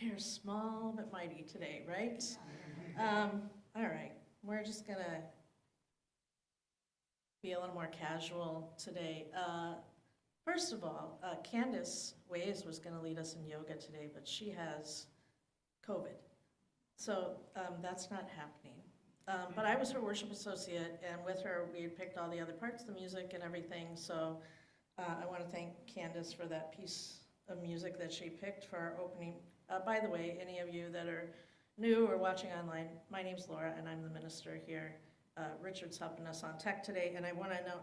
We are small but mighty today, right? All right, we're just gonna be a little more casual today. First of all, Candace Ways was gonna lead us in yoga today, but she has COVID. So that's not happening. But I was her worship associate, and with her, we had picked all the other parts, the music and everything. So I want to thank Candace for that piece of music that she picked for our opening. By the way, any of you that are new or watching online, my name's Laura, and I'm the minister here. Richard's helping us on tech today, and I want to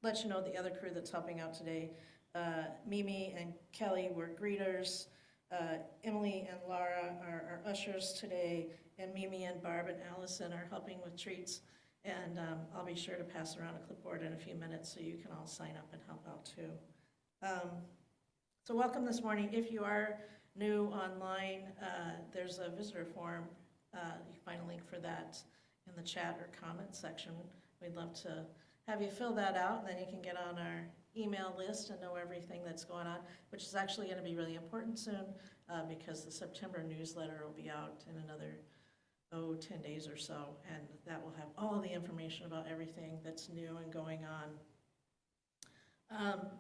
let you know the other crew that's helping out today. Mimi and Kelly were greeters. Emily and Laura are our ushers today, and Mimi and Barb and Allison are helping with treats. And I'll be sure to pass around a clipboard in a few minutes so you can all sign up and help out too. So welcome this morning. If you are new online, there's a visitor form. You can find a link for that in the chat or comment section. We'd love to have you fill that out, and then you can get on our email list and know everything that's going on, which is actually going to be really important soon because the September newsletter will be out in another 10 days or so, and that will have all the information about everything that's new and going on.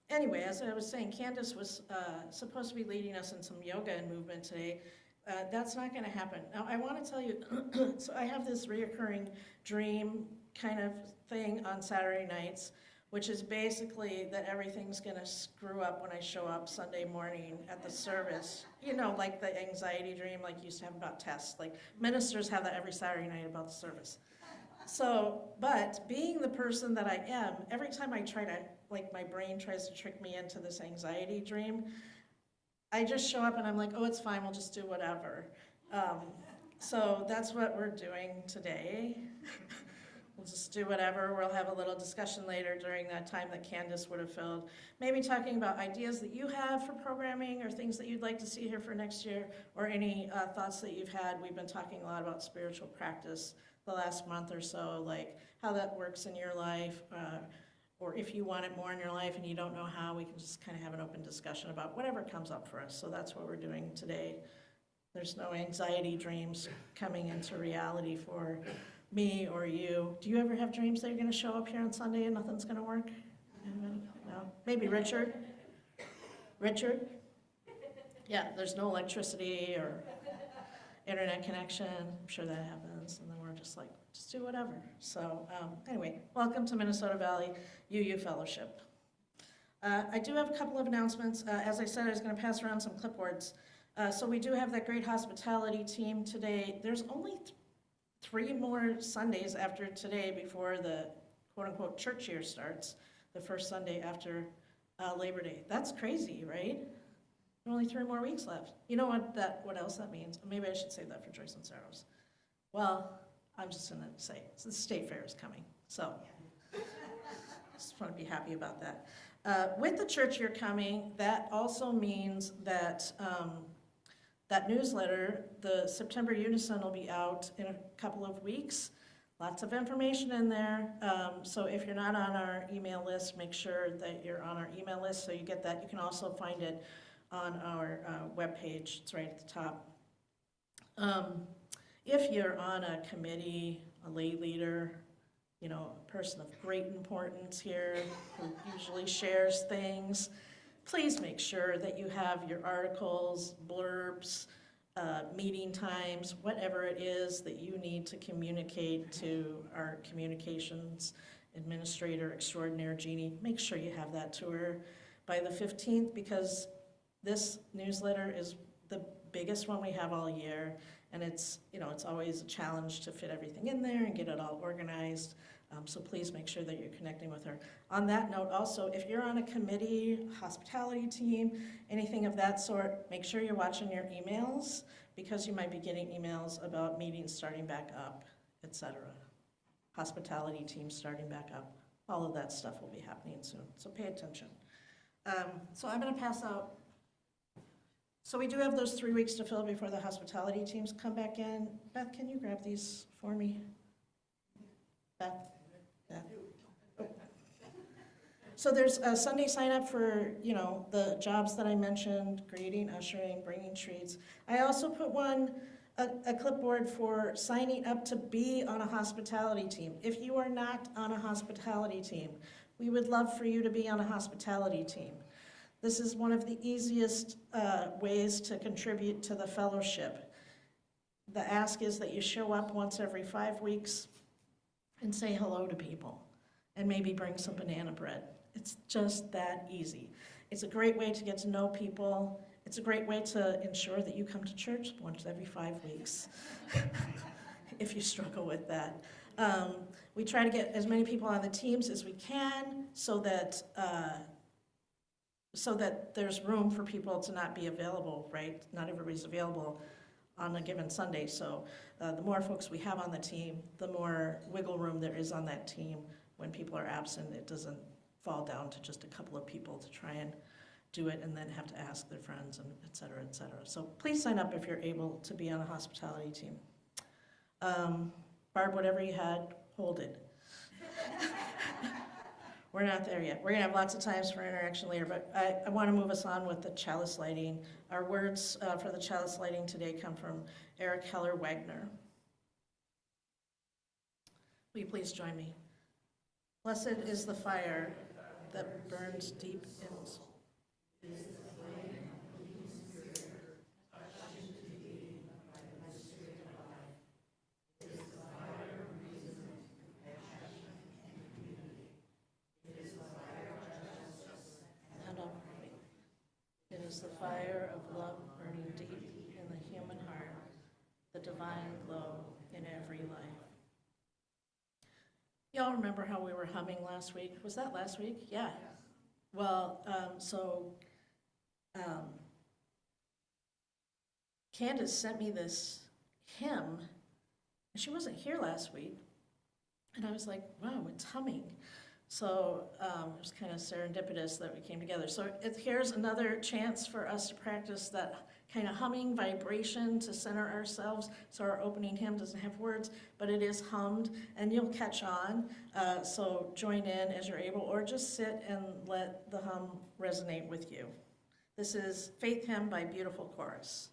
Anyway, as I was saying, Candace was supposed to be leading us in some yoga and movement today. That's not going to happen. Now, I want to tell you, so I have this reoccurring dream kind of thing on Saturday nights, which is basically that everything's going to screw up when I show up Sunday morning at the service. You know, like the anxiety dream like you used to have about tests. Like ministers have that every Saturday night about the service. So, but being the person that I am, every time I try to, like my brain tries to trick me into this anxiety dream, I just show up and I'm like, oh, it's fine, we'll just do whatever. So that's what we're doing today. We'll just do whatever. We'll have a little discussion later during that time that Candace would have filled. Maybe talking about ideas that you have for programming or things that you'd like to see here for next year, or any thoughts that you've had. We've been talking a lot about spiritual practice the last month or so, like how that works in your life, or if you want it more in your life and you don't know how, we can just kind of have an open discussion about whatever comes up for us. So that's what we're doing today. There's no anxiety dreams coming into reality for me or you. Do you ever have dreams that you're going to show up here on Sunday and nothing's going to work? Anybody? No? Maybe Richard? Richard? Yeah, there's no electricity or internet connection. I'm sure that happens. And then we're just like, just do whatever. So anyway, welcome to Minnesota Valley UU Fellowship. I do have a couple of announcements. As I said, I was going to pass around some clipboards. So we do have that great hospitality team today. There's only 3 more Sundays after today before the quote-unquote church year starts, the first Sunday after Labor Day. That's crazy, right? Only 3 more weeks left. You know what else that means? Maybe I should save that for Joyce and Saros. Well, I'm just going to say, the state fair is coming, so just want to be happy about that. With the church year coming, that also means that that newsletter, the September Unison, will be out in a couple of weeks. Lots of information in there. So if you're not on our email list, make sure that you're on our email list so you get that. You can also find it on our webpage. It's right at the top. If you're on a committee, a lay leader, you know, a person of great importance here who usually shares things, please make sure that you have your articles, blurbs, meeting times, whatever it is that you need to communicate to our communications administrator extraordinaire, Jeannie. Make sure you have that to her by the 15th, because this newsletter is the biggest one we have all year, and it's, you know, it's always a challenge to fit everything in there and get it all organized. So please make sure that you're connecting with her. On that note, also, if you're on a committee, hospitality team, anything of that sort, make sure you're watching your emails, because you might be getting emails about meetings starting back up, etc. Hospitality team starting back up. All of that stuff will be happening soon, so pay attention. So I'm going to pass out. So we do have those 3 weeks to fill before the hospitality teams come back in. Beth, can you grab these for me? Beth? Yeah. So there's a Sunday sign up for, the jobs that I mentioned, greeting, ushering, bringing treats. I also put a clipboard for signing up to be on a hospitality team. If you are not on a hospitality team, we would love for you to be on a hospitality team. This is one of the easiest ways to contribute to the fellowship. The ask is that you show up once every 5 weeks and say hello to people, and maybe bring some banana bread. It's just that easy. It's a great way to get to know people. It's a great way to ensure that you come to church once every 5 weeks, if you struggle with that. We try to get as many people on the teams as we can so that there's room for people to not be available, right? Not everybody's available on a given Sunday. So the more folks we have on the team, the more wiggle room there is on that team. When people are absent, it doesn't fall down to just a couple of people to try and do it and then have to ask their friends, and et cetera, et cetera. So please sign up if you're able to be on a hospitality team. Barb, whatever you had, hold it. We're not there yet. We're gonna have lots of times for interaction later, but I wanna move us on with the chalice lighting. Our words for the chalice lighting today come from Eric Heller Wagner. Will you please join me? Blessed is the fire that burns deep in us. It is the fire of love burning deep in the human heart, the divine glow in every life. Y'all remember how we were humming last week? Was that last week? Yeah. Well, Candace sent me this hymn, and she wasn't here last week, and I was like, wow, it's humming. So it was kind of serendipitous that we came together. So here's another chance for us to practice that kind of humming vibration to center ourselves. So our opening hymn doesn't have words, but it is hummed, and you'll catch on. So join in as you're able, or just sit and let the hum resonate with you. This is Faith Hymn by Beautiful Chorus.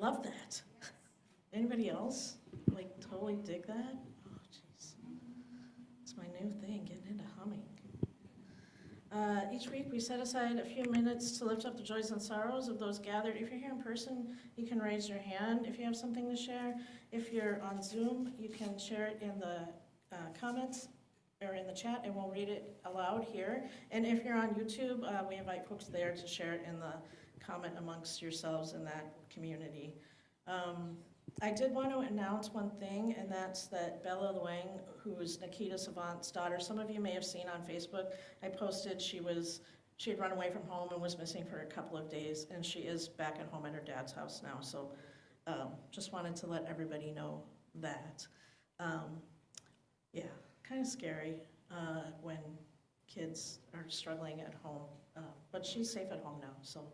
love that. Anybody else, like, totally dig that? Oh, jeez. It's my new thing, getting into humming. Each week, we set aside a few minutes to lift up the joys and sorrows of those gathered. If you're here in person, you can raise your hand if you have something to share. If you're on Zoom, you can share it in the comments or in the chat, and we'll read it aloud here. And if you're on YouTube, we invite folks there to share it in the comment amongst yourselves in that community. I did want to announce one thing, and that's that Bella Luang, who is Nikita Savant's daughter, some of you may have seen on Facebook, I posted she had run away from home and was missing for a couple of days, and she is back at home at her dad's house now, so just wanted to let everybody know that. Yeah, kind of scary when kids are struggling at home, but she's safe at home now, so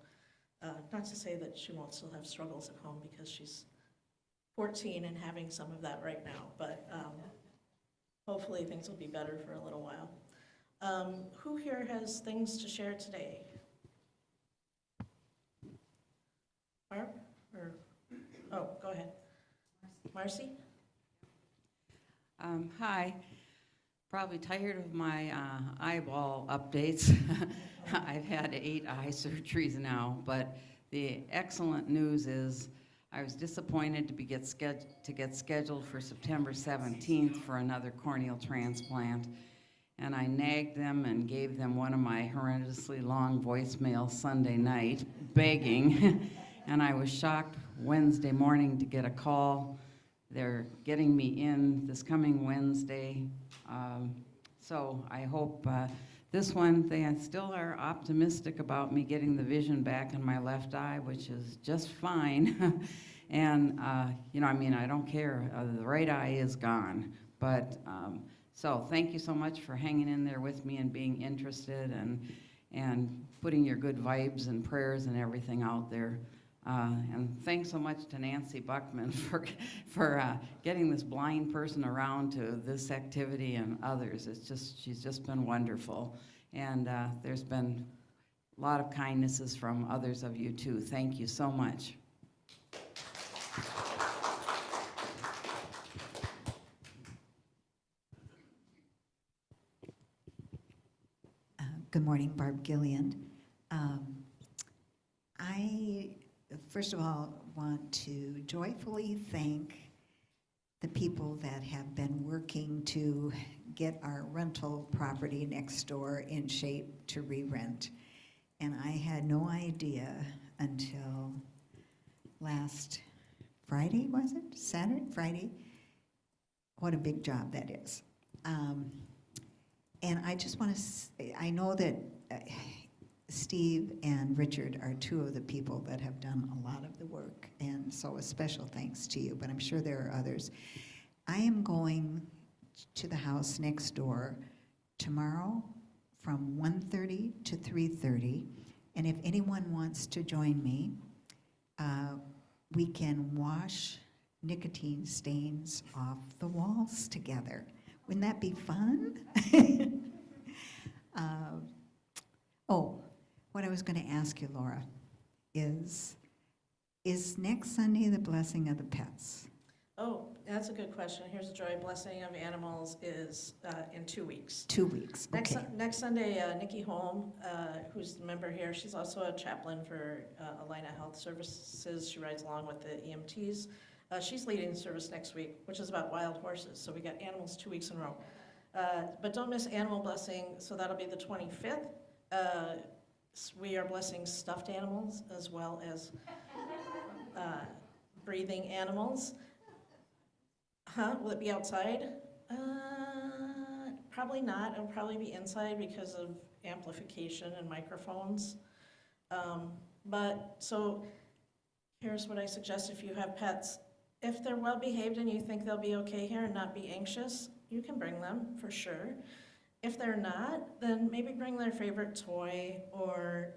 not to say that she won't still have struggles at home because she's 14 and having some of that right now, but hopefully things will be better for a little while. Who here has things to share today? Barb? Or, oh, go ahead. Marcy? Hi. Probably tired of my eyeball updates. I've had 8 eye surgeries now, but the excellent news is I was disappointed to get scheduled for September 17th for another corneal transplant, and I nagged them and gave them one of my horrendously long voicemails Sunday night, begging, and I was shocked Wednesday morning to get a call. They're getting me in this coming Wednesday, so I hope this one, they still are optimistic about me getting the vision back in my left eye, which is just fine. And, you know, I mean, I don't care. The right eye is gone. But, so thank you so much for hanging in there with me and being interested and putting your good vibes and prayers and everything out there. And thanks so much to Nancy Buckman for getting this blind person around to this activity and others. She's just been wonderful. And there's been a lot of kindnesses from others of you too. Thank you so much. Good morning, Barb Gillian. I, first of all, want to joyfully thank the people that have been working to get our rental property next door in shape to re-rent. And I had no idea until last Friday, was it? Saturday? Friday? What a big job that is. And I just want to say, I know that Steve and Richard are 2 of the people that have done a lot of the work, and so a special thanks to you, but I'm sure there are others. I am going to the house next door tomorrow from 1:30 to 3:30, and if anyone wants to join me, we can wash nicotine stains off the walls together. Wouldn't that be fun? Oh, what I was going to ask you, Laura, is next Sunday the blessing of the pets? Oh, that's a good question. Here's a joy. Blessing of Animals is in 2 weeks. 2 weeks, okay. Next Sunday, Nikki Holm, who's the member here, she's also a chaplain for Alina Health Services. She rides along with the EMTs. She's leading the service next week, which is about wild horses. So we got animals 2 weeks in a row. But don't miss Animal Blessing, so that'll be the 25th. We are blessing stuffed animals as well as breathing animals. Will it be outside? Probably not. It'll probably be inside because of amplification and microphones. But so here's what I suggest if you have pets. If they're well behaved and you think they'll be okay here and not be anxious, you can bring them for sure. If they're not, then maybe bring their favorite toy or,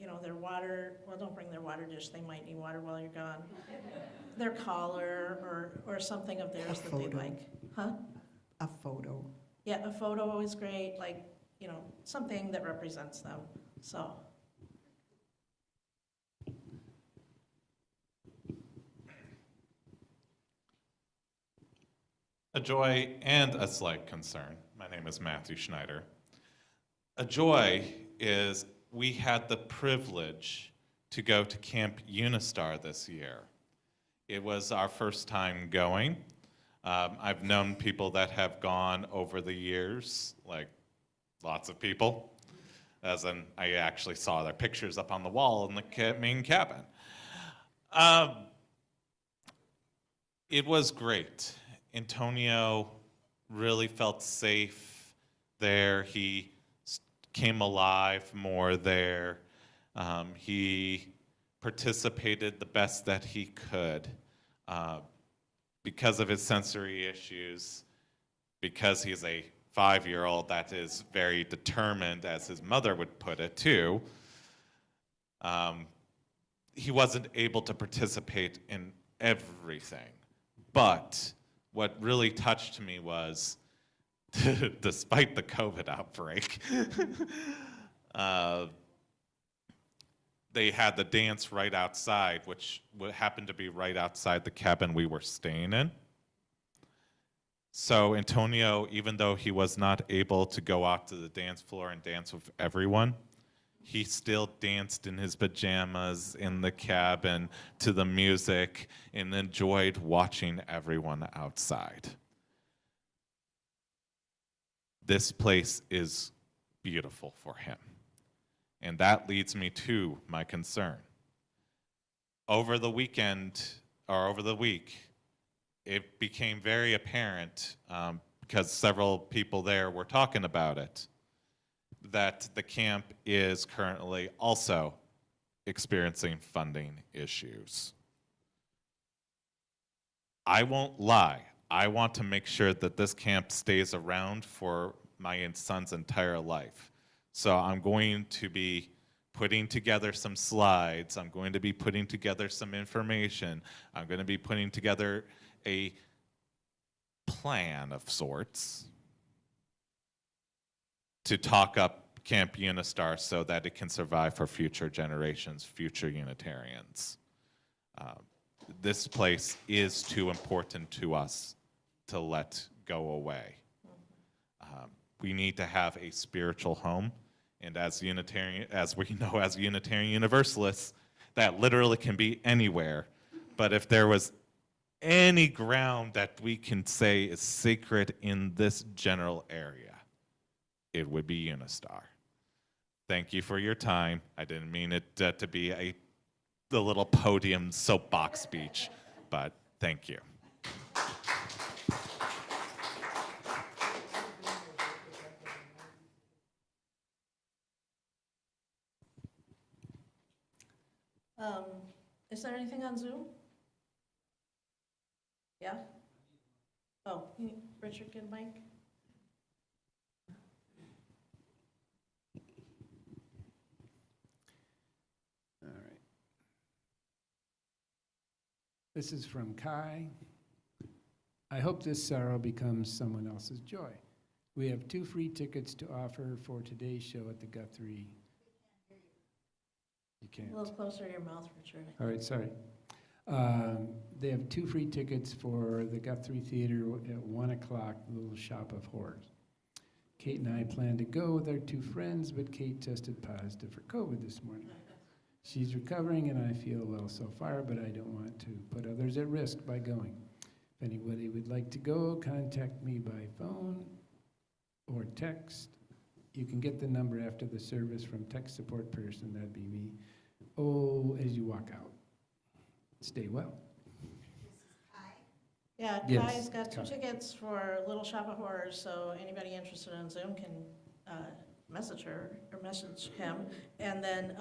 you know, their water. Well, don't bring their water dish. They might need water while you're gone. Their collar or something of theirs that they like. Huh? A photo. Yeah, a photo is great. Like, you know, something that represents them. So. A joy and a slight concern. My name is Matthew Schneider. A joy is we had the privilege to go to Camp Unistar this year. It was our first time going. I've known people that have gone over the years, like lots of people, as in I actually saw their pictures up on the wall in the main cabin. It was great. Antonio really felt safe there. He came alive more there. He participated the best that he could because of his sensory issues, because he's a 5-year-old that is very determined, as his mother would put it too. He wasn't able to participate in everything. But what really touched me was, despite the COVID outbreak, they had the dance right outside, which happened to be right outside the cabin we were staying in. So Antonio, even though he was not able to go out to the dance floor and dance with everyone, he still danced in his pajamas in the cabin to the music and enjoyed watching everyone outside. This place is beautiful for him. And that leads me to my concern. Over the weekend, or over the week, it became very apparent, because several people there were talking about it, that the camp is currently also experiencing funding issues. I won't lie. I want to make sure that this camp stays around for my son's entire life. So I'm going to be putting together some slides. I'm going to be putting together some information. I'm going to be putting together a plan of sorts to talk up Camp Unistar so that it can survive for future generations, future Unitarians. This place is too important to us to let go away. We need to have a spiritual home, and as Unitarian, as we know as Unitarian Universalists, that literally can be anywhere. But if there was any ground that we can say is sacred in this general area, it would be Unistar. Thank you for your time. I didn't mean it to be the little podium soapbox speech, but thank you. Is there anything on Zoom? Yeah? Oh, Richard, get a mic. All right. This is from Kai. I hope this sorrow becomes someone else's joy. We have 2 free tickets to offer for today's show at the Guthrie. You can't. A little closer to your mouth, Richard. All right, sorry. They have 2 free tickets for the Guthrie Theater at 1 o'clock, Little Shop of Horrors. Kate and I plan to go with our 2 friends, but Kate tested positive for COVID this morning. She's recovering and I feel well so far, but I don't want to put others at risk by going. If anybody would like to go, contact me by phone or text. You can get the number after the service from tech support person, that'd be me. Oh, as you walk out. Stay well. Yeah, Yes, Kai's got 2 Kai. tickets for Little Shop of Horrors, so anybody interested on Zoom can message her or message him. And then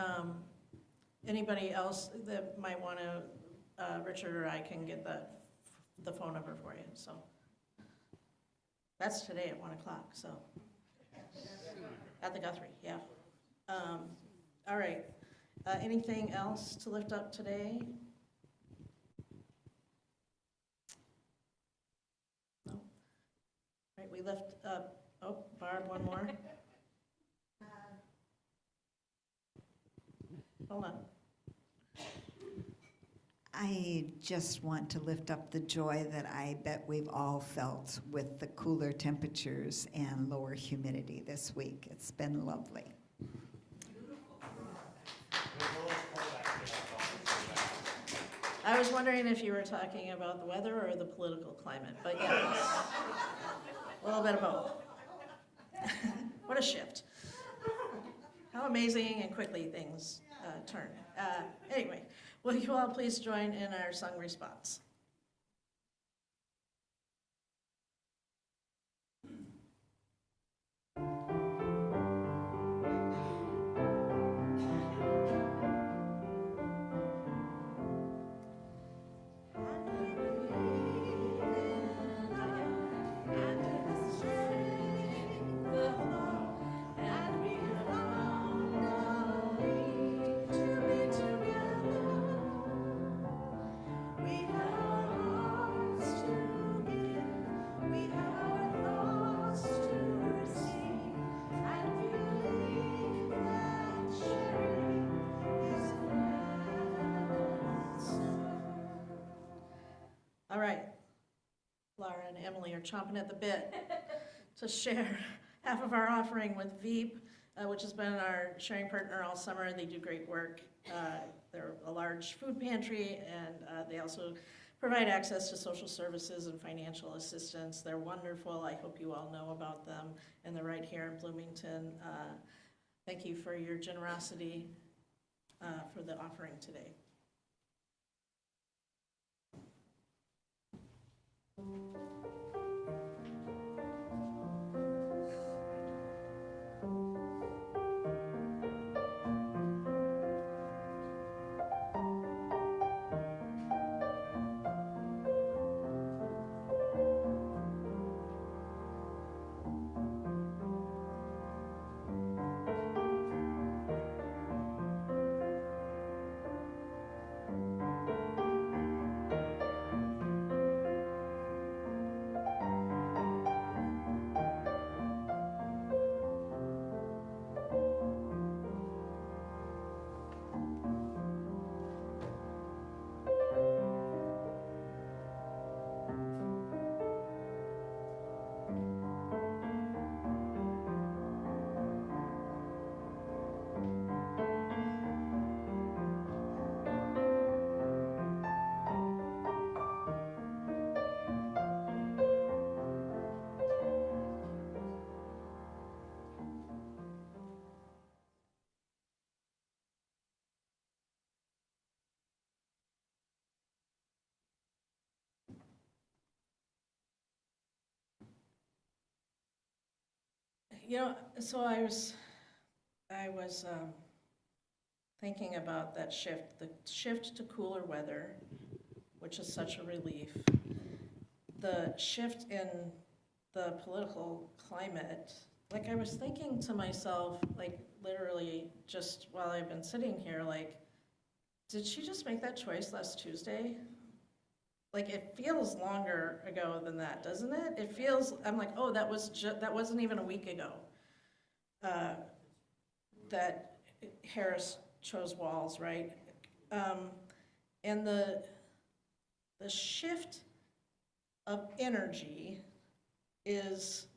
anybody else that might want to, Richard or I can get the phone number for you. So that's today at 1 o'clock. So at the Guthrie, yeah. All right. Anything else to lift up today? No. All right, we lift up. Oh, Barb, one more. Hold on. I just want to lift up the joy that I bet we've all felt with the cooler temperatures and lower humidity this week. It's been lovely. I was wondering if you were talking about the weather or the political climate, but yes, a little bit of both. What a shift. How amazing and quickly things turn. Anyway, will you all please join in our sung response? All right, Laura and Emily are chomping at the bit to share half of our offering with Veep, which has been our sharing partner all summer. They do great work. They're a large food pantry, and they also provide access to social services and financial assistance. They're wonderful. I hope you all know about them, and they're right here in Bloomington. Thank you for your generosity for the offering today. You know, so I was thinking about that shift, the shift to cooler weather, which is such a relief. The shift in the political climate, like I was thinking to myself, like literally just while I've been sitting here, like, did she just make that choice last Tuesday? Like it feels longer ago than that, doesn't it? It feels, I'm like, oh, that wasn't even a week ago that Harris chose Walz, right? And the shift of energy is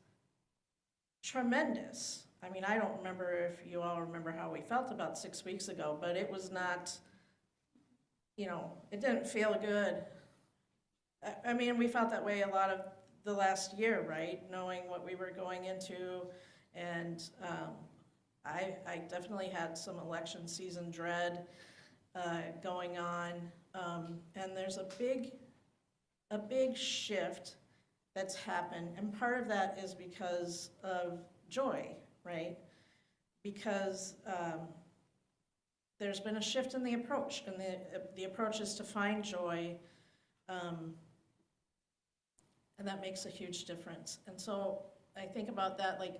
tremendous. I mean, I don't remember if you all remember how we felt about 6 weeks ago, but it was not, you know, it didn't feel good. I mean, we felt that way a lot of the last year, right? Knowing what we were going into, and I definitely had some election season dread going on, and there's a big shift that's happened, and part of that is because of joy, right? Because there's been a shift in the approach, and the approach is to find joy. And that makes a huge difference. And so I think about that, like,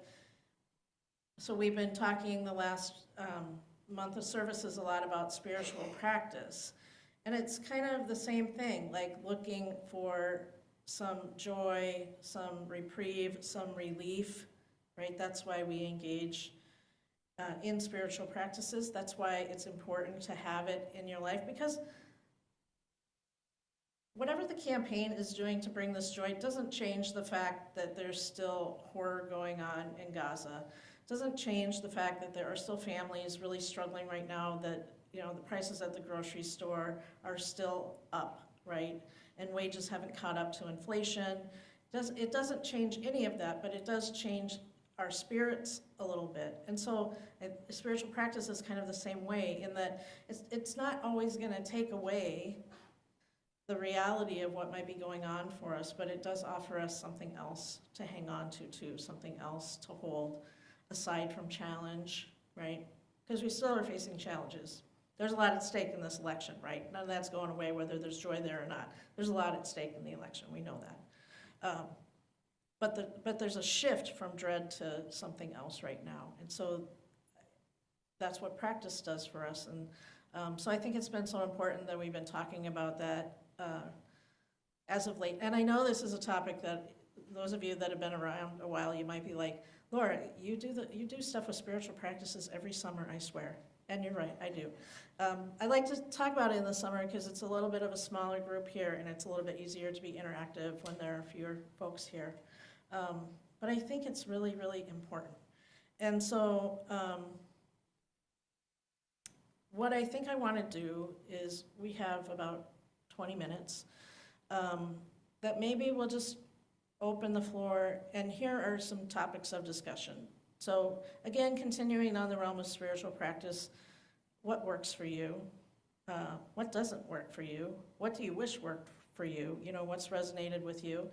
so we've been talking the last month of services a lot about spiritual practice. And it's kind of the same thing, like looking for some joy, some reprieve, some relief, right? That's why we engage in spiritual practices. That's why it's important to have it in your life, because whatever the campaign is doing to bring this joy doesn't change the fact that there's still horror going on in Gaza. Doesn't change the fact that there are still families really struggling right now, that, you know, the prices at the grocery store are still up, right? And wages haven't caught up to inflation. It doesn't change any of that, but it does change our spirits a little bit. And so spiritual practice is kind of the same way, in that it's not always going to take away the reality of what might be going on for us, but it does offer us something else to hang on to too, something else to hold aside from challenge, right? Because we still are facing challenges. There's a lot at stake in this election, right? None of that's going away whether there's joy there or not. There's a lot at stake in the election, we know that. But there's a shift from dread to something else right now. And so that's what practice does for us. And so I think it's been so important that we've been talking about that as of late. And I know this is a topic that those of you that have been around a while, you might be like, Laura, you do stuff with spiritual practices every summer, I swear. And you're right, I do. I like to talk about it in the summer because it's a little bit of a smaller group here, and it's a little bit easier to be interactive when there are fewer folks here. But I think it's really, really important. And so what I think I want to do is, we have about 20 minutes, that maybe we'll just open the floor, and here are some topics of discussion. So again, continuing on the realm of spiritual practice, what works for you? What doesn't work for you? What do you wish worked for you? You know, what's resonated with you?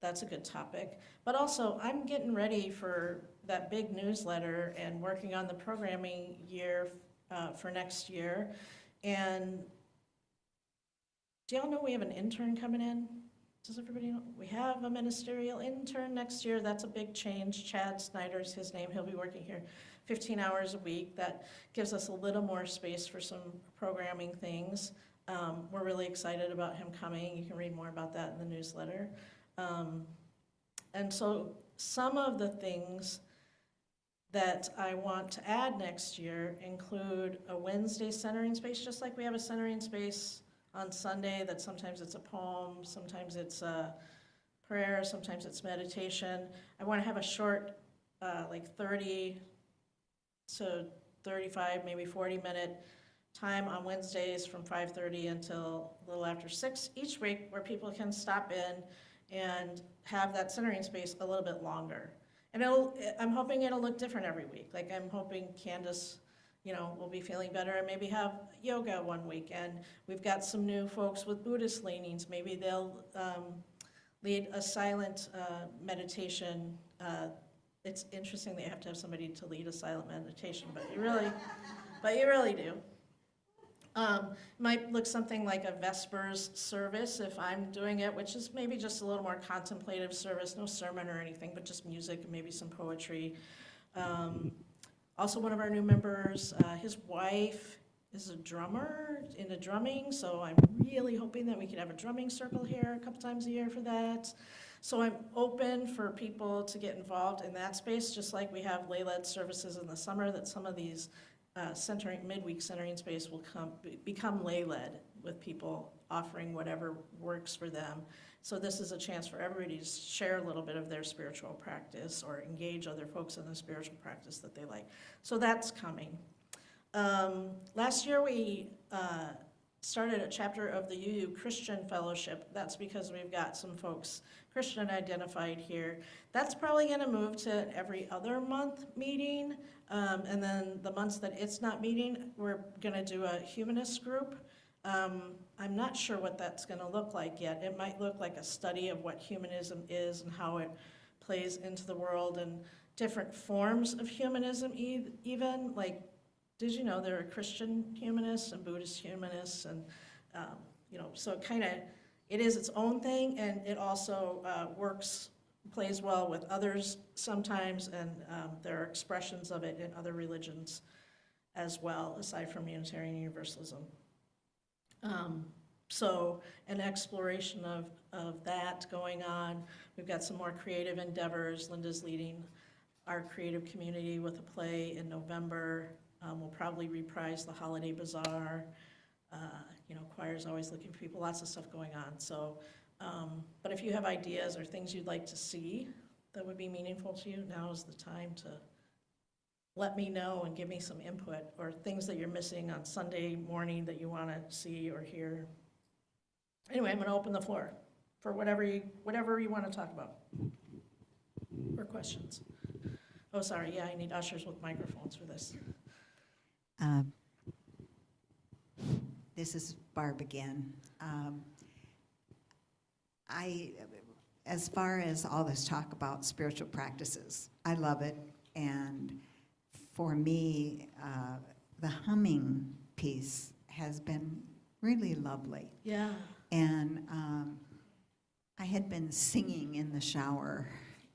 That's a good topic. But also, I'm getting ready for that big newsletter and working on the programming year for next year. And do y'all know we have an intern coming in? Does everybody know? We have a ministerial intern next year. That's a big change. Chad Snyder's his name. He'll be working here 15 hours a week. That gives us a little more space for some programming things. We're really excited about him coming. You can read more about that in the newsletter. And so some of the things that I want to add next year include a Wednesday centering space, just like we have a centering space on Sunday, that sometimes it's a poem, sometimes it's a prayer, sometimes it's meditation. I want to have a short, like 30 to 35, maybe 40-minute time on Wednesdays from 5:30 until a little after 6 each week, where people can stop in and have that centering space a little bit longer. And I'm hoping it'll look different every week. Like, I'm hoping Candace, you know, will be feeling better and maybe have yoga one week. And we've got some new folks with Buddhist leanings. Maybe they'll lead a silent meditation. It's interesting that you have to have somebody to lead a silent meditation, but you really do. Might look something like a Vespers service if I'm doing it, which is maybe just a little more contemplative service, no sermon or anything, but just music and maybe some poetry. Also, one of our new members, his wife is a drummer into drumming, so I'm really hoping that we could have a drumming circle here a couple times a year for that. So I'm open for people to get involved in that space, just like we have lay-led services in the summer, that some of these midweek centering space will become lay-led, with people offering whatever works for them. So this is a chance for everybody to share a little bit of their spiritual practice or engage other folks in the spiritual practice that they like. So that's coming. Last year we started a chapter of the UU Christian Fellowship. That's because we've got some folks Christian identified here. That's probably going to move to every other month meeting. And then the months that it's not meeting, we're going to do a humanist group. I'm not sure what that's going to look like yet. It might look like a study of what humanism is and how it plays into the world, and different forms of humanism even. Like, did you know there are Christian humanists and Buddhist humanists? And, you know, so it is its own thing, and it also plays well with others sometimes, and there are expressions of it in other religions as well, aside from Unitarian Universalism. So an exploration of that going on. We've got some more creative endeavors. Linda's leading our creative community with a play in November. We'll probably reprise the Holiday Bazaar. Choir's always looking for people, lots of stuff going on. So, but if you have ideas or things you'd like to see that would be meaningful to you, now is the time to let me know and give me some input, or things that you're missing on Sunday morning that you want to see or hear. Anyway, I'm going to open the floor for whatever you want to talk about, or questions. Oh, sorry, yeah, I need ushers with microphones for this. This is Barb again. As far as all this talk about spiritual practices, I love it. And for me, the humming piece has been really lovely. Yeah. And I had been singing in the shower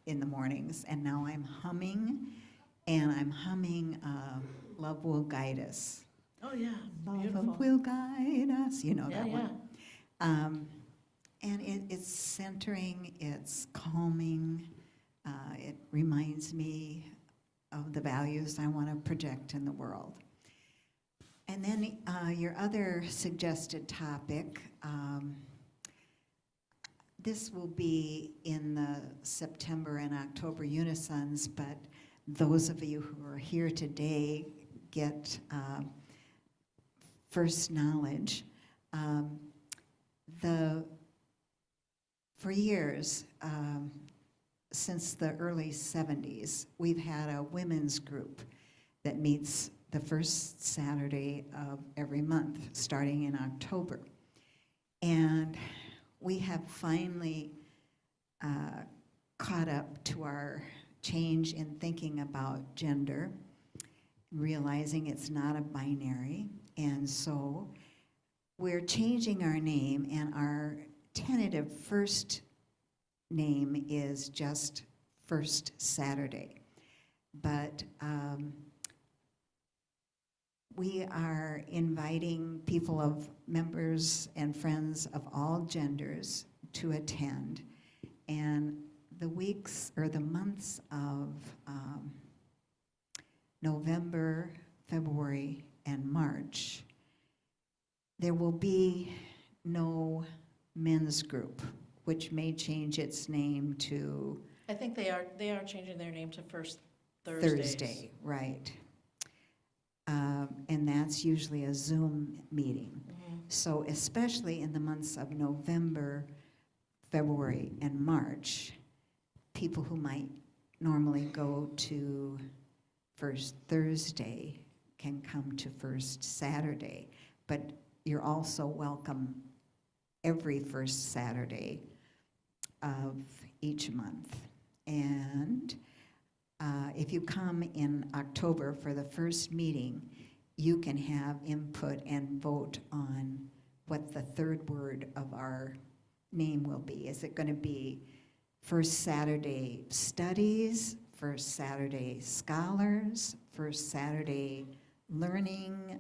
in the mornings, and now I'm humming, and I'm humming Love Will Guide Us. Oh, yeah, Love beautiful. will guide us, you know Yeah, that yeah. one. And it's centering, it's calming, it reminds me of the values I want to project in the world. And then your other suggested topic, this will be in the September and October unisons, but those of you who are here today get first knowledge. For years, since the early 70s, we've had a women's group that meets the first Saturday of every month, starting in October. And we have finally caught up to our change in thinking about gender, realizing it's not a binary. And so we're changing our name, and our tentative first name is just First Saturday. But we are inviting people of members and friends of all genders to attend. And the weeks or the months of November, February, and March, there will be no men's group, which may change its name to I think they are changing their name to First Thursdays. Thursday, right. And that's usually a Zoom meeting. Mhm. So especially in the months of November, February, and March, people who might normally go to First Thursday can come to First Saturday. But you're also welcome every first Saturday of each month. And if you come in October for the first meeting, you can have input and vote on what the third word of our name will be. Is it going to be First Saturday Studies, First Saturday Scholars, First Saturday Learning?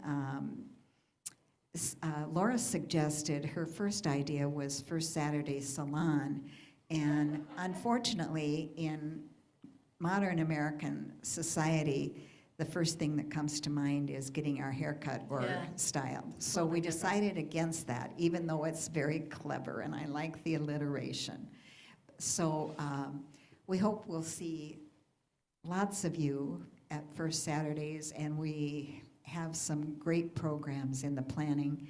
Laura suggested her first idea was First Saturday Salon, and unfortunately in modern American society, the first thing that comes to mind is getting our hair cut or styled. So we decided against that, even though it's very clever and I like the alliteration. So we hope we'll see lots of you at First Saturdays, and we have some great programs in the planning.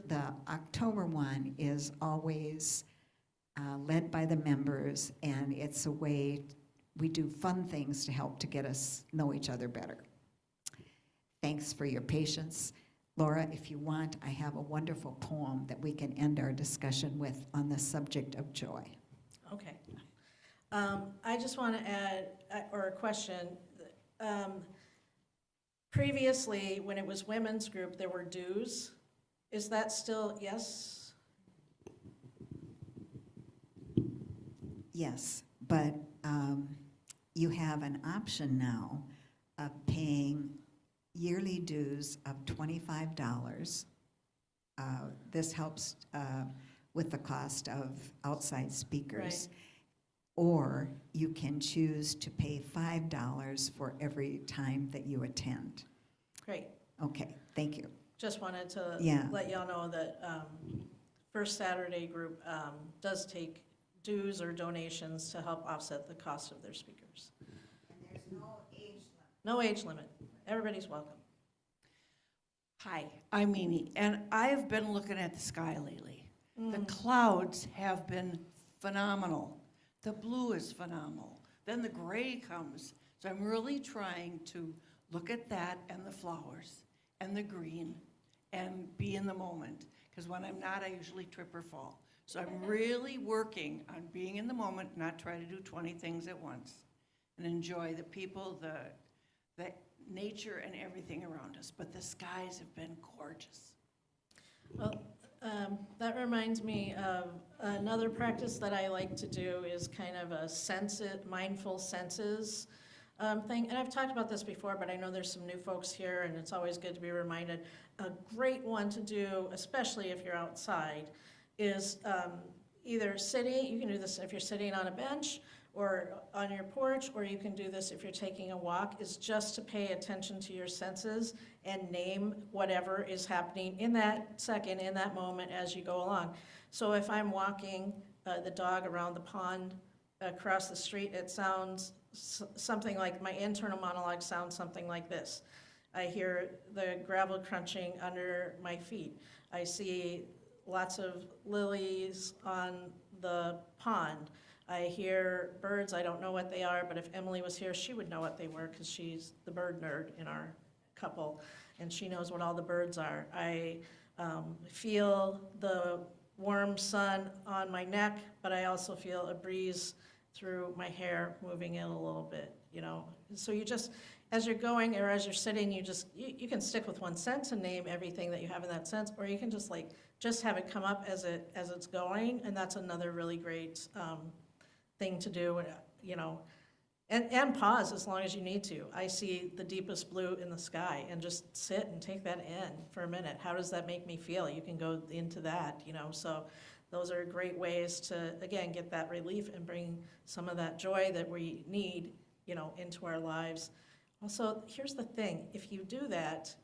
The October one is always led by the members, and it's a way we do fun things to help to get us know each other better. Thanks for your patience. Laura, if you want, I have a wonderful poem that we can end our discussion with on the subject of joy. Okay. I just want to add, or a question. Previously, when it was women's group, there were dues. Is that still, yes? Yes, but you have an option now of paying yearly dues of $25. This helps with the cost of outside speakers. Right. Or you can choose to pay $5 for every time that you attend. Great. Okay, thank you. Just wanted to Yeah. let y'all know that First Saturday group does take dues or donations to help offset the cost of their speakers. And there's no age limit. No age limit. Everybody's welcome. Hi, I'm Mimi, and I've been looking at the sky lately. The clouds have been phenomenal. The blue is phenomenal. Then the gray comes. So I'm really trying to look at that and the flowers and the green and be in the moment. Because when I'm not, I usually trip or fall. So I'm really working on being in the moment, not try to do 20 things at once, and enjoy the people, the nature and everything around us. But the skies have been gorgeous. Well, that reminds me of another practice that I like to do is kind of a mindful senses thing. And I've talked about this before, but I know there's some new folks here, and it's always good to be reminded. A great one to do, especially if you're outside, is either sitting, you can do this if you're sitting on a bench or on your porch, or you can do this if you're taking a walk, is just to pay attention to your senses and name whatever is happening in that second, in that moment as you go along. So if I'm walking the dog around the pond across the street, it sounds something like, my internal monologue sounds something like this. I hear the gravel crunching under my feet. I see lots of lilies on the pond. I hear birds, I don't know what they are, but if Emily was here, she would know what they were because she's the bird nerd in our couple, and she knows what all the birds are. I feel the warm sun on my neck, but I also feel a breeze through my hair moving in a little bit, you know. So you just, as you're going or as you're sitting, you can stick with one sense and name everything that you have in that sense, or you can just have it come up as it's going, and that's another really great thing to do, you know, and pause as long as you need to. I see the deepest blue in the sky, and just sit and take that in for a minute. How does that make me feel? You can go into that, you know, so those are great ways to, again, get that relief and bring some of that joy that we need, you know, into our lives. Also, here's the thing, if you do that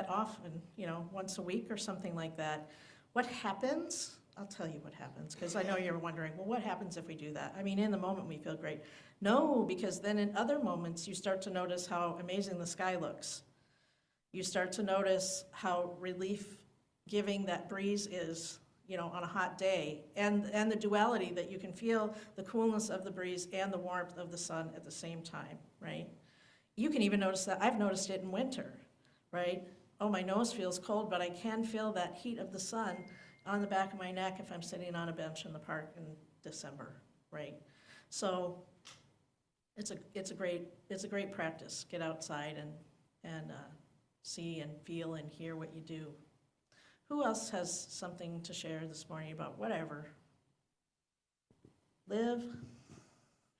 often, you know, once a week or something like that, what happens? I'll tell you what happens, because I know you're wondering, well, what happens if we do that? I mean, in the moment we feel great. No, because then in other moments you start to notice how amazing the sky looks. You start to notice how relief-giving that breeze is, you know, on a hot day, and the duality that you can feel the coolness of the breeze and the warmth of the sun at the same time, right? You can even notice that. I've noticed it in winter, right? Oh, my nose feels cold, but I can feel that heat of the sun on the back of my neck if I'm sitting on a bench in the park in December, right? So it's a great practice. Get outside and see and feel and hear what you do. Who else has something to share this morning about whatever? Liv?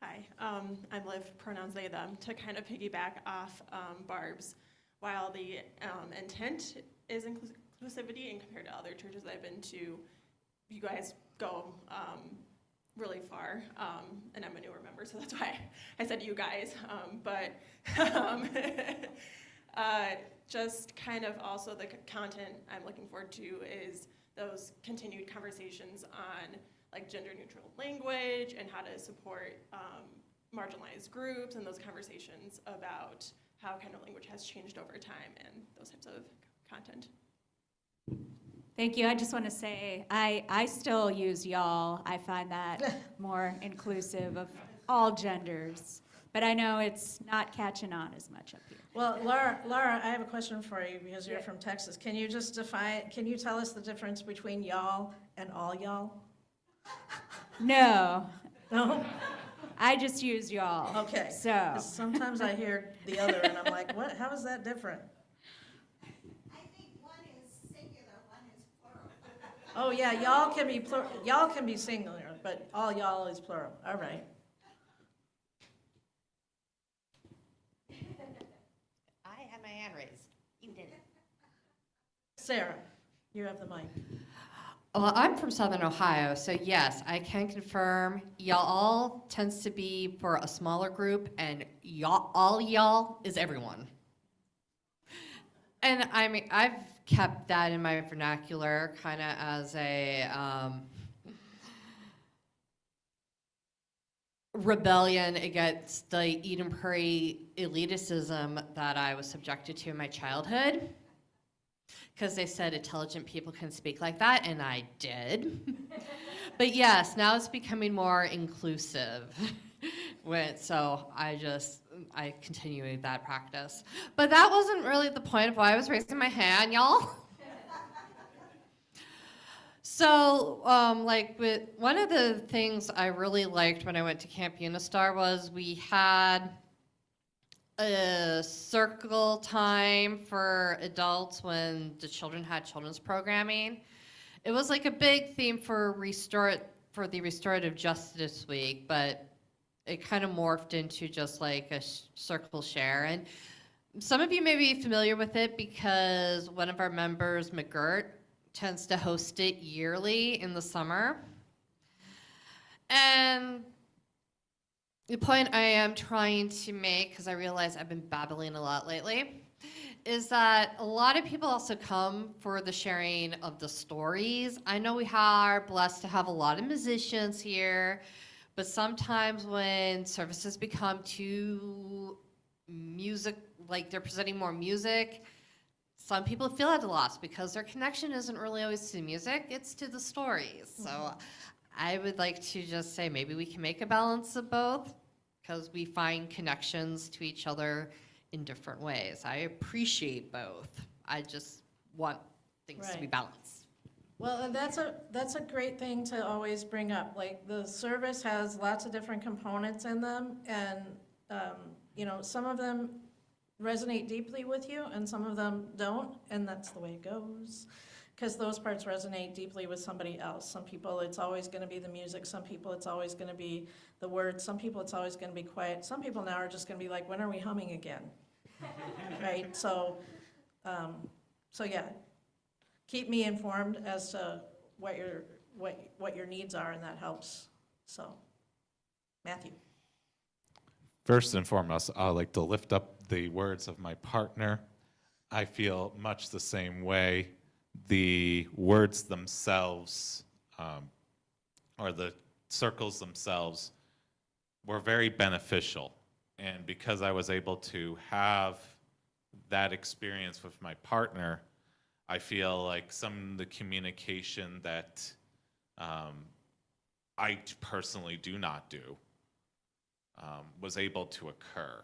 Hi, I'm Liv, pronouns they, them, to kind of piggyback off Barb's. While the intent is inclusivity, and compared to other churches I've been to, you guys go really far, and I'm a newer member, so that's why I said you guys, but just kind of also the content I'm looking forward to is those continued conversations on like gender neutral language and how to support marginalized groups, and those conversations about how kind of language has changed over time and those types of content. Thank you. I just want to say I still use y'all. I find that more inclusive of all genders. But I know it's not catching on as much up here. Well, Laura, I have a question for you because you're from Texas. Can you tell us the difference between y'all and all y'all? No, No? I just use y'all. Okay. So 'Cause sometimes I hear the other and I'm like, what? How is that different? I think one is singular, one is plural. Oh yeah, y'all can be singular, but all y'all is plural. All right. I had my hand raised. You didn't. Sarah, you have the mic. Well, I'm from Southern Ohio, so yes, I can confirm y'all tends to be for a smaller group, and y'all is everyone. And I mean, I've kept that in my vernacular kind of as a rebellion against the Eden Prairie elitism that I was subjected to in my childhood. Because they said intelligent people can speak like that, and I did. But yes, now it's becoming more inclusive. So I continued that practice. But that wasn't really the point of why I was raising my hand, y'all. So, one of the things I really liked when I went to Camp Unistar was we had a circle time for adults when the children had children's programming. It was like a big theme for the Restorative Justice Week, but it kind of morphed into just like a circle share. And some of you may be familiar with it because one of our members, McGirt, tends to host it yearly in the summer. And the point I am trying to make, because I realize I've been babbling a lot lately, is that a lot of people also come for the sharing of the stories. I know we are blessed to have a lot of musicians here, but sometimes when services become too music, like they're presenting more music, some people feel at a loss because their connection isn't really always to the music, it's to the stories. So I would like to just say maybe we can make a balance of both because we find connections to each other in different ways. I appreciate both. I just want things to be Right. balanced. Well, and that's a great thing to always bring up. Like, the service has lots of different components in them, and, some of them resonate deeply with you, and some of them don't, and that's the way it goes. Because those parts resonate deeply with somebody else. Some people, it's always gonna be the music. Some people, it's always gonna be the words. Some people, it's always gonna be quiet. Some people now are just gonna be like, when are we humming again? Right, so yeah. Keep me informed as to what your needs are, and that helps, so. Matthew? First and foremost, I'd like to lift up the words of my partner. I feel much the same way. The words themselves, or the circles themselves, were very beneficial. And because I was able to have that experience with my partner, I feel like some of the communication that I personally do not do was able to occur.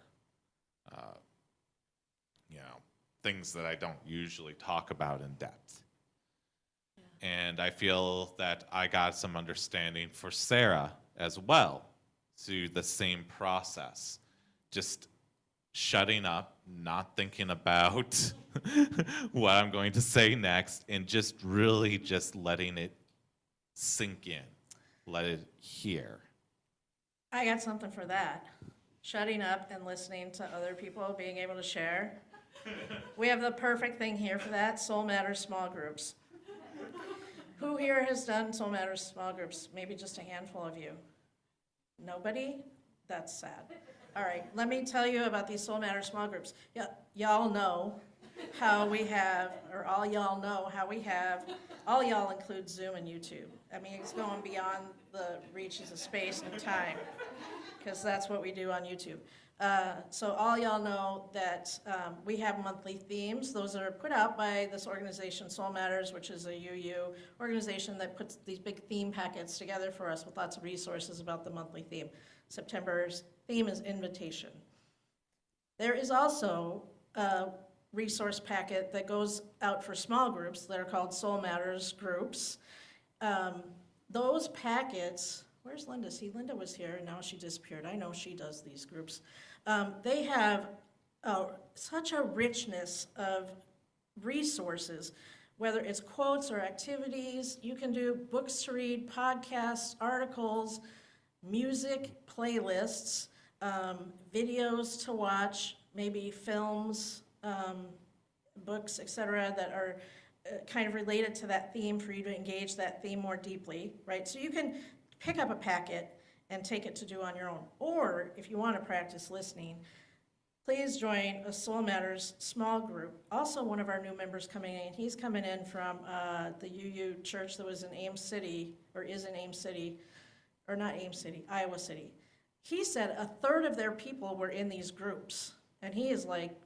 Things that I don't usually talk about in depth. Yeah. And I feel that I got some understanding for Sarah as well through the same process. Just shutting up, not thinking about what I'm going to say next, and just really just letting it sink in, let it hear. I got something for that. Shutting up and listening to other people, being able to share. We have the perfect thing here for that, Soul Matters small groups. Who here has done Soul Matters small groups? Maybe just a handful of you. Nobody? That's sad. All right, let me tell you about these Soul Matters small groups. Y'all know how we have, or all y'all know how we have, all y'all include Zoom and YouTube. I mean, it's going beyond the reaches of space and time, because that's what we do on YouTube. So all y'all know that we have monthly themes. Those are put out by this organization, Soul Matters, which is a UU organization that puts these big theme packets together for us with lots of resources about the monthly theme. September's theme is invitation. There is also a resource packet that goes out for small groups that are called Soul Matters groups. Those packets, where's Linda? See, Linda was here and now she disappeared. I know she does these groups. They have such a richness of resources, whether it's quotes or activities. You can do books to read, podcasts, articles, music playlists, videos to watch, maybe films, books, etc., that are kind of related to that theme for you to engage that theme more deeply, right? So you can pick up a packet and take it to do on your own. Or if you want to practice listening, please join a Soul Matters small group. Also, one of our new members coming in, he's coming in from the UU church that was in Ames City, or is in Ames City, or not Ames City, Iowa City. He said a third of their people were in these groups, and he is like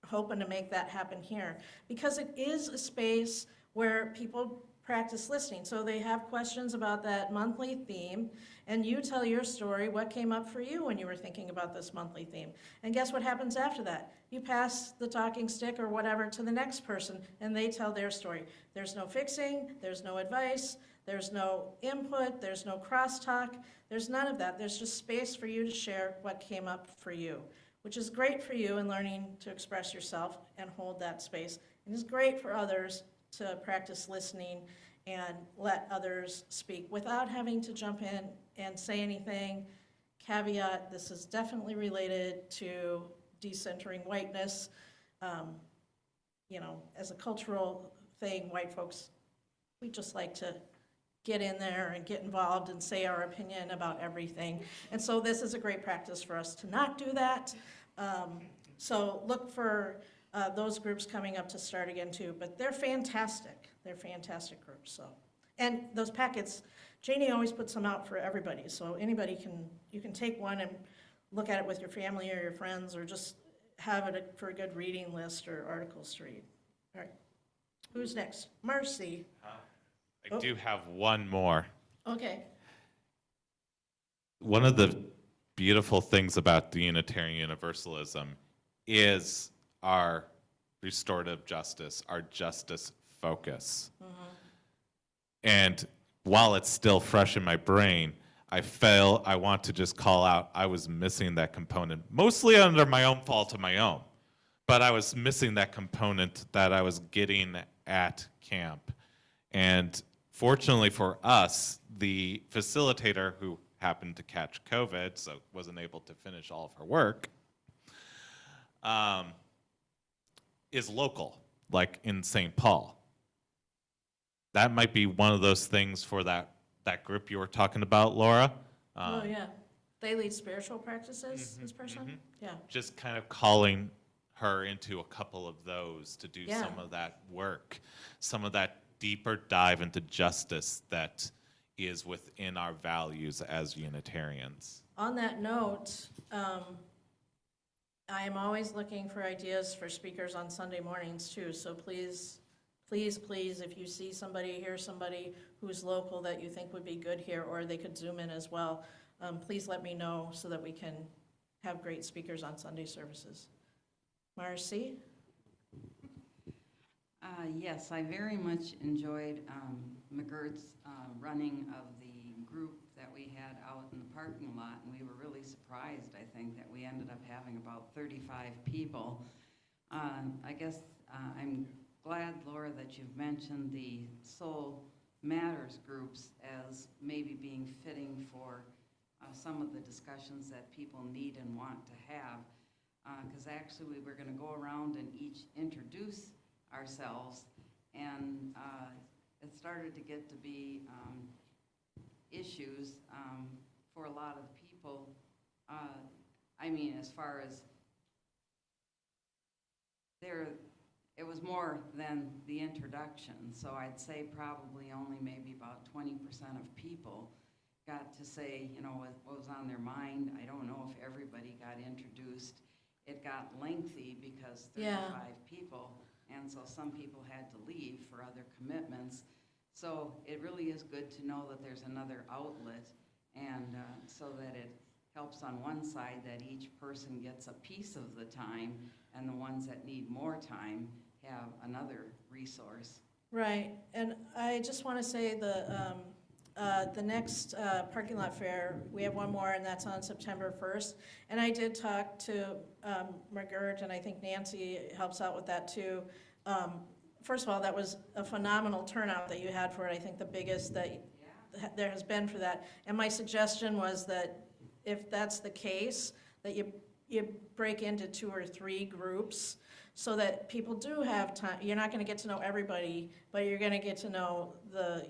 hoping to make that happen here, because it is a space where people practice listening. So they have questions about that monthly theme, and you tell your story, what came up for you when you were thinking about this monthly theme. And guess what happens after that? You pass the talking stick or whatever to the next person, and they tell their story. There's no fixing, there's no advice, there's no input, there's no crosstalk, there's none of that. There's just space for you to share what came up for you, which is great for you in learning to express yourself and hold that space. And it's great for others to practice listening and let others speak without having to jump in and say anything. Caveat, this is definitely related to decentering whiteness. You know, as a cultural thing, white folks, we just like to get in there and get involved and say our opinion about everything. And so this is a great practice for us to not do that. So look for those groups coming up to start again too, but they're fantastic. They're fantastic groups. So, and those packets, Janie always puts them out for everybody. So anybody you can take one and look at it with your family or your friends, or just have it for a good reading list or articles to read. All right, who's next? Marcy. I do have one more. Okay. One of the beautiful things about the Unitarian Universalism is our restorative justice, our justice focus. And while it's still fresh in my brain, I want to just call out, I was missing that component, mostly under my own fault of my own, but I was missing that component that I was getting at camp. And fortunately for us, the facilitator, who happened to catch COVID, so wasn't able to finish all of her work, is local, like in St. Paul. That might be one of those things for that group you were talking about, Laura. Oh, yeah. They lead spiritual practices, this person? Yeah. Just kind of calling her into a couple of those to do Yeah. some of that work, some of that deeper dive into justice that is within our values as Unitarians. On that note, I am always looking for ideas for speakers on Sunday mornings too, so please, please, please, if you see somebody, hear somebody who's local that you think would be good here, or they could Zoom in as well, please let me know so that we can have great speakers on Sunday services. Marcy? Yes, I very much enjoyed McGirt's running of the group that we had out in the parking lot, and we were really surprised, I think, that we ended up having about 35 people. I guess I'm glad, Laura, that you've mentioned the Soul Matters groups as maybe being fitting for some of the discussions that people need and want to have, because actually we were going to go around and each introduce ourselves, and it started to get to be issues for a lot of people. I mean, as far as it was more than the introduction, so I'd say probably only maybe about 20% of people got to say, you know, what was on their mind. I don't know if everybody got introduced. It got lengthy because 35 people, and so some people had to leave for other commitments. So it really is good to know that there's another outlet, and so that it helps on one side that each person gets a piece of the time, and the ones that need more time have another resource. Right, and I just want to say the next parking lot fair, we have one more, and that's on September 1st. And I did talk to McGirt, and I think Nancy helps out with that too. First of all, that was a phenomenal turnout that you had for it. I think the biggest that there has been for that. And my suggestion was that if that's the case, that you you break into 2 or 3 groups so that people do have time. You're not going to get to know everybody, but you're going to get to know the,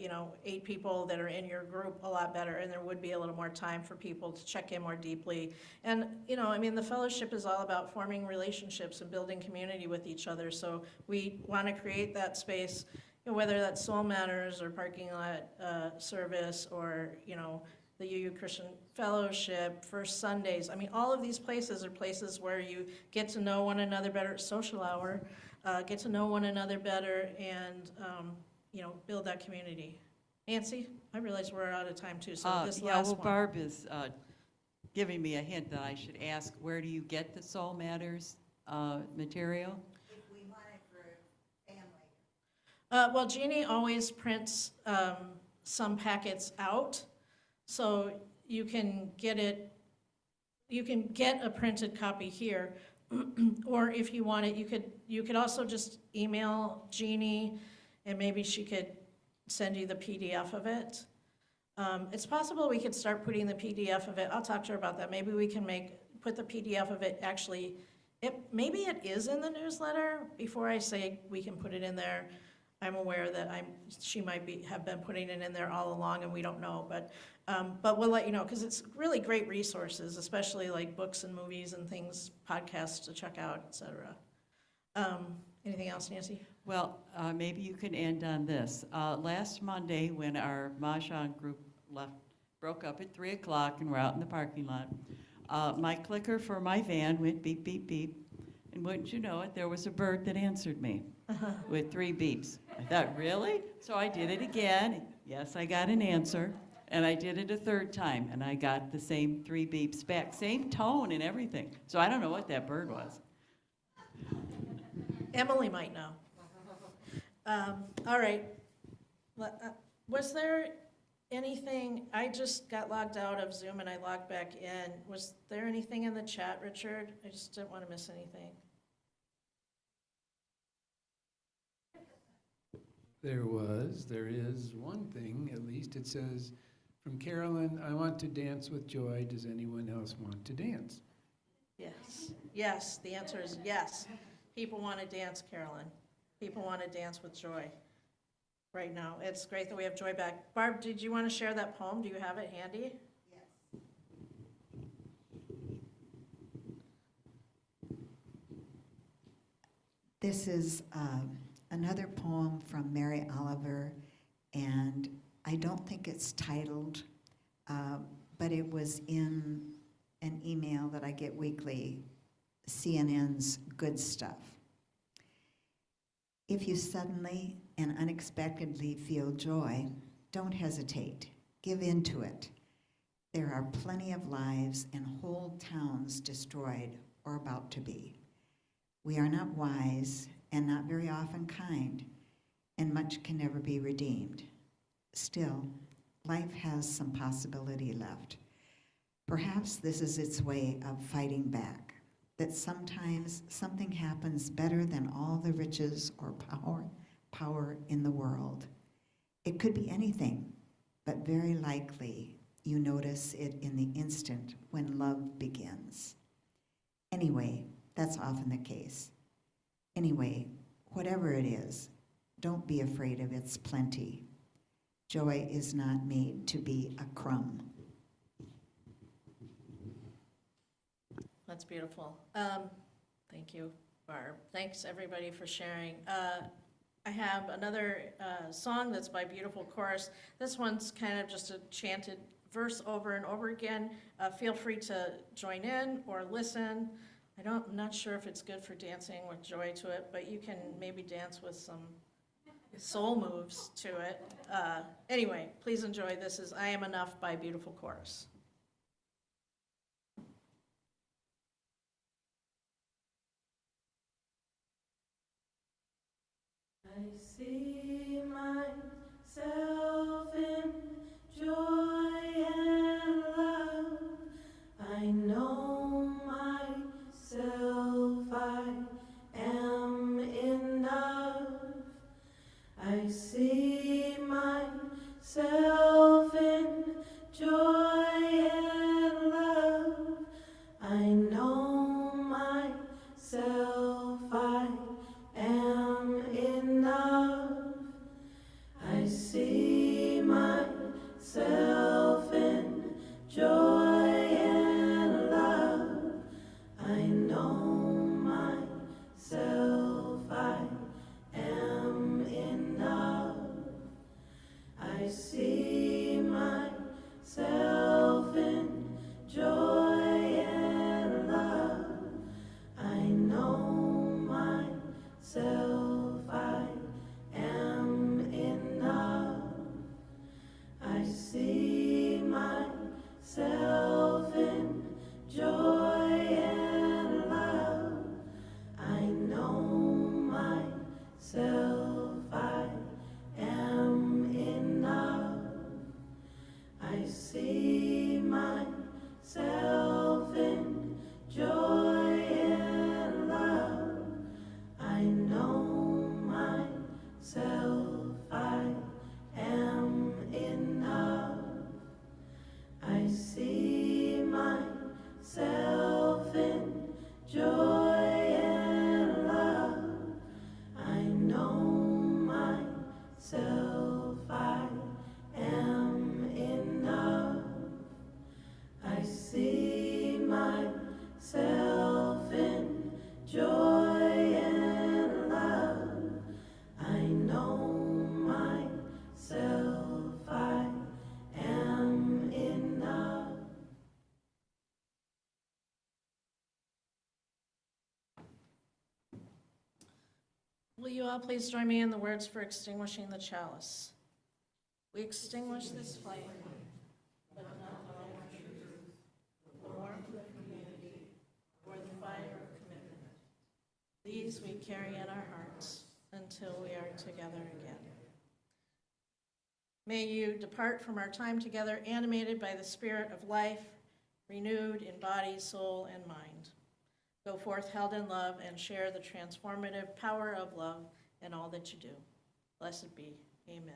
8 people that are in your group a lot better, and there would be a little more time for people to check in more deeply. And, the fellowship is all about forming relationships and building community with each other, so we want to create that space, whether that's Soul Matters or parking lot service or, the UU Christian Fellowship, First Sundays. All of these places are places where you get to know one another better, social hour, get to know one another better, and, build that community. Nancy, I realize we're out of time too, so this Yeah, last well, one. Barb is giving me a hint that I should ask, where do you get the Soul Matters material? If we want it for family. Well, Jeannie always prints some packets out, so you can get a printed copy here, or if you want it, you could also just email Jeannie, and maybe she could send you the PDF of it. It's possible we could start putting the PDF of it. I'll talk to her about that. Maybe we can put the PDF of it actually. Maybe it is in the newsletter. Before I say we can put it in there, I'm aware that she might have been putting it in there all along and we don't know, but we'll let you know, because it's really great resources, especially like books and movies and things, podcasts to check out, et cetera. Anything else, Nancy? Well, maybe you can end on this. Last Monday, when our Mahjong group broke up at 3 o'clock and we're out in the parking lot, my clicker for my van went beep, beep, beep. And wouldn't you know it, there was a bird that answered me with 3 beeps. I thought, really? So I did it again. Yes, I got an answer. And I did it a 3rd time, and I got the same 3 beeps back. Same tone and everything. So I don't know what that bird was. Emily might know. All right. Was there anything, I just got logged out of Zoom and I logged back in. Was there anything in the chat, Richard? I just didn't want to miss anything. There is one thing, at least. It says, from Carolyn, I want to dance with joy. Does anyone else want to dance? Yes. Yes, the answer is yes. People want to dance, Carolyn. People want to dance with joy right now. It's great that we have Joy back. Barb, did you want to share that poem? Do you have it handy? Yes. This is another poem from Mary Oliver, and I don't think it's titled, but it was in an email that I get weekly, CNN's Good Stuff. If you suddenly and unexpectedly feel joy, don't hesitate. Give in to it. There are plenty of lives and whole towns destroyed or about to be. We are not wise and not very often kind, and much can never be redeemed. Still, life has some possibility left. Perhaps this is its way of fighting back, that sometimes something happens better than all the riches or power in the world. It could be anything, but very likely you notice it in the instant when love begins. Anyway, that's often the case. Anyway, whatever it is, don't be afraid of its plenty. Joy is not made to be a crumb. That's beautiful. Thank you, Barb. Thanks, everybody, for sharing. I have another song that's by Beautiful Chorus. This one's kind of just a chanted verse over and over again. Feel free to join in or listen. I'm not sure if it's good for dancing with joy to it, but you can maybe dance with some soul moves to it. Anyway, please enjoy. This is I Am Enough by Beautiful Chorus. I see myself in joy and love. I know myself, I am enough. I see myself in joy and love. I know Will you all please join me in the words for extinguishing the chalice? We extinguish this flame, but not the light of truth, the warmth of community, or the fire of commitment. These we carry in our hearts until we are together again. May you depart from our time together animated by the spirit of life, renewed in body, soul, and mind. Go forth held in love and share the transformative power of love in all that you do. Blessed be. Amen.